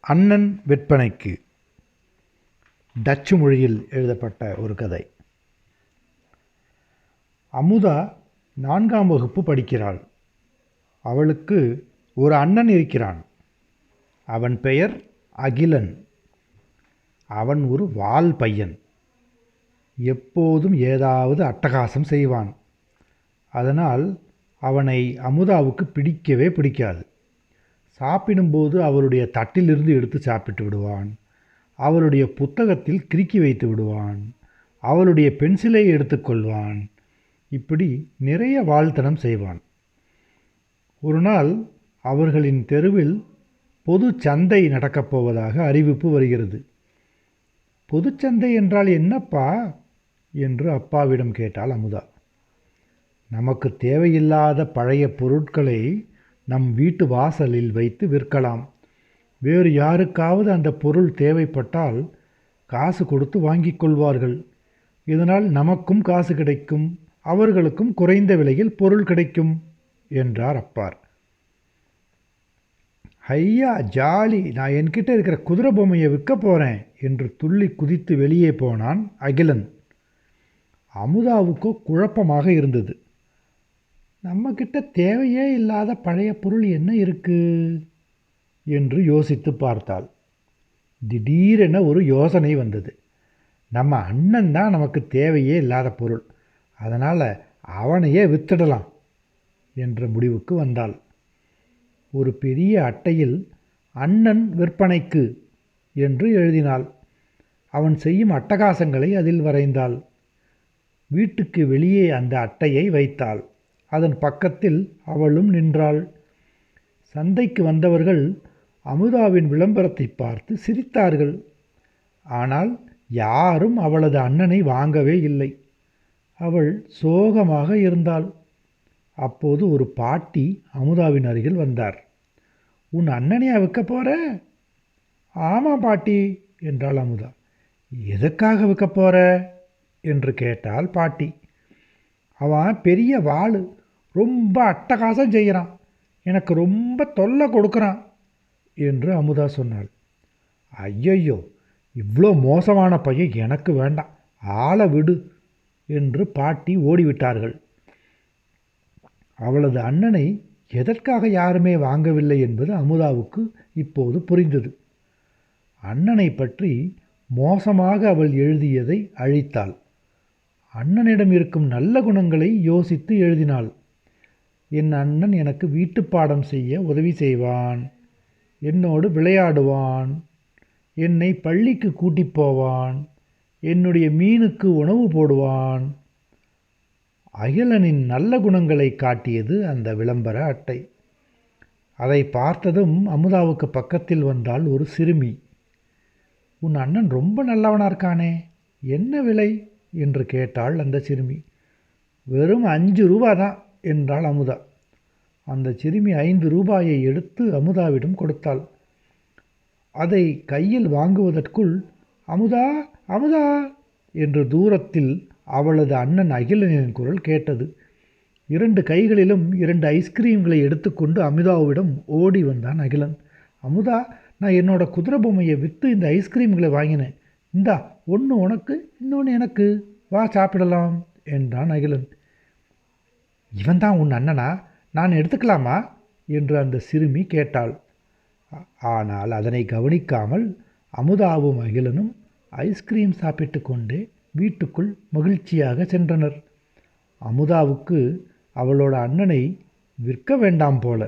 அண்ணன் விற்பனைக்கு டச்சு மொழியில் எழுதப்பட்ட ஒரு கதை. அமுதா 4ஆம் வகுப்பு படிக்கிறாள். அவளுக்கு ஒரு அண்ணன் இருக்கிறான். அவன் பெயர் அகிலன். அவன் ஒரு வால் பையன். எப்போதும் ஏதாவது அட்டகாசம் செய்வான். அதனால் அவனை அமுதாவுக்கு பிடிக்கவே பிடிக்காது. சாப்பிடும்போது அவளுடைய தட்டிலிருந்து எடுத்து சாப்பிட்டு விடுவான். அவளுடைய புத்தகத்தில் கிறுக்கி வைத்து விடுவான். அவளுடைய பென்சிலை எடுத்துக்கொள்வான். இப்படி நிறைய வால்தனம் செய்வான். ஒரு நாள் அவர்களின் தெருவில் பொது சந்தை நடக்கப் போவதாக அறிவிப்பு வருகிறது. பொதுச்சந்தை என்றால் என்னப்பா என்று அப்பாவிடம் கேட்டாள் அமுதா. நமக்கு தேவையில்லாத பழைய பொருட்களை நம் வீட்டு வாசலில் வைத்து விற்கலாம். வேறு யாருக்காவது அந்த பொருள் தேவைப்பட்டால் காசு கொடுத்து வாங்கிக் கொள்வார்கள். இதனால் நமக்கும் காசு கிடைக்கும், அவர்களுக்கும் குறைந்த விலையில் பொருள் கிடைக்கும் என்றார் அப்பார். ஐயா ஜாலி, நான் என்கிட்ட இருக்கிற குதிரை பொம்மையை விற்க போகிறேன் என்று துள்ளி குதித்து வெளியே போனான் அகிலன். அமுதாவுக்கோ குழப்பமாக இருந்தது. நம்மக்கிட்ட தேவையே இல்லாத பழைய பொருள் என்ன இருக்கு என்று யோசித்து பார்த்தாள். திடீரென ஒரு யோசனை வந்தது. நம்ம அண்ணன் தான் நமக்கு தேவையே இல்லாத பொருள், அதனால் அவனையே வித்துடலாம் என்ற முடிவுக்கு வந்தாள். ஒரு பெரிய அட்டையில் அண்ணன் விற்பனைக்கு என்று எழுதினாள். அவன் செய்யும் அட்டகாசங்களை அதில் வரைந்தாள். வீட்டுக்கு வெளியே அந்த அட்டையை வைத்தாள். அதன் பக்கத்தில் அவளும் நின்றாள். சந்தைக்கு வந்தவர்கள் அமுதாவின் விளம்பரத்தை பார்த்து சிரித்தார்கள். ஆனால் யாரும் அவளது அண்ணனை வாங்கவே இல்லை. அவள் சோகமாக இருந்தாள். அப்போது ஒரு பாட்டி அமுதாவின் அருகில் வந்தார். உன் அண்ணனையா விற்க போற? ஆமாம் பாட்டி என்றாள் அமுதா. எதுக்காக விற்க போற என்று கேட்டாள் பாட்டி. அவன் பெரிய வாள், ரொம்ப அட்டகாசம் செய்கிறான், எனக்கு ரொம்ப தொல்லை கொடுக்குறான் என்று அமுதா சொன்னாள். ஐயையோ, இவ்வளோ மோசமான பையன் எனக்கு வேண்டாம், ஆளை விடு என்று பாட்டி ஓடிவிட்டார்கள். அவளது அண்ணனை எதற்காக யாருமே வாங்கவில்லை என்பது அமுதாவுக்கு இப்போது புரிந்தது. அண்ணனை பற்றி மோசமாக அவள் எழுதியதை அழித்தாள். அண்ணனிடம் இருக்கும் நல்ல குணங்களை யோசித்து எழுதினாள். என் அண்ணன் எனக்கு வீட்டுப்பாடம் செய்ய உதவி செய்வான், என்னோடு விளையாடுவான், என்னை பள்ளிக்கு கூட்டிப் போவான், என்னுடைய மீனுக்கு உணவு போடுவான். அகிலனின் நல்ல குணங்களை காட்டியது அந்த விளம்பர அட்டை. அதை பார்த்ததும் அமுதாவுக்கு பக்கத்தில் வந்தால் ஒரு சிறுமி. உன் அண்ணன் ரொம்ப நல்லவனா இருக்கானே, என்ன விலை என்று கேட்டாள் அந்த சிறுமி. வெறும் 5 ரூபா தான் என்றாள் அமுதா. அந்த சிறுமி 5 ரூபாயை எடுத்து அமுதாவிடம் கொடுத்தாள். அதை கையில் வாங்குவதற்குள் அமுதா அமுதா என்று தூரத்தில் அவளது அண்ணன் அகிலனின் குரல் கேட்டது. 2 கைகளிலும் 2 ஐஸ்கிரீம்களை எடுத்துக்கொண்டு அமுதாவிடம் ஓடி வந்தான் அகிலன். அமுதா, நான் என்னோட குதிரை பொம்மையை விற்று இந்த ஐஸ்கிரீம்களை வாங்கினேன். இந்தா, ஒன்று உனக்கு, இன்னொன்று எனக்கு, வா சாப்பிடலாம் என்றான் அகிலன். இவன் தான் உன் அண்ணனா? நான் எடுத்துக்கலாமா என்று அந்த சிறுமி கேட்டாள். ஆனால் அதனை கவனிக்காமல் அமுதாவும் அகிலனும் ஐஸ்கிரீம் சாப்பிட்டு கொண்டே வீட்டுக்குள் மகிழ்ச்சியாக சென்றனர். அமுதாவுக்கு அவளோட அண்ணனை விற்க வேண்டாம் போல.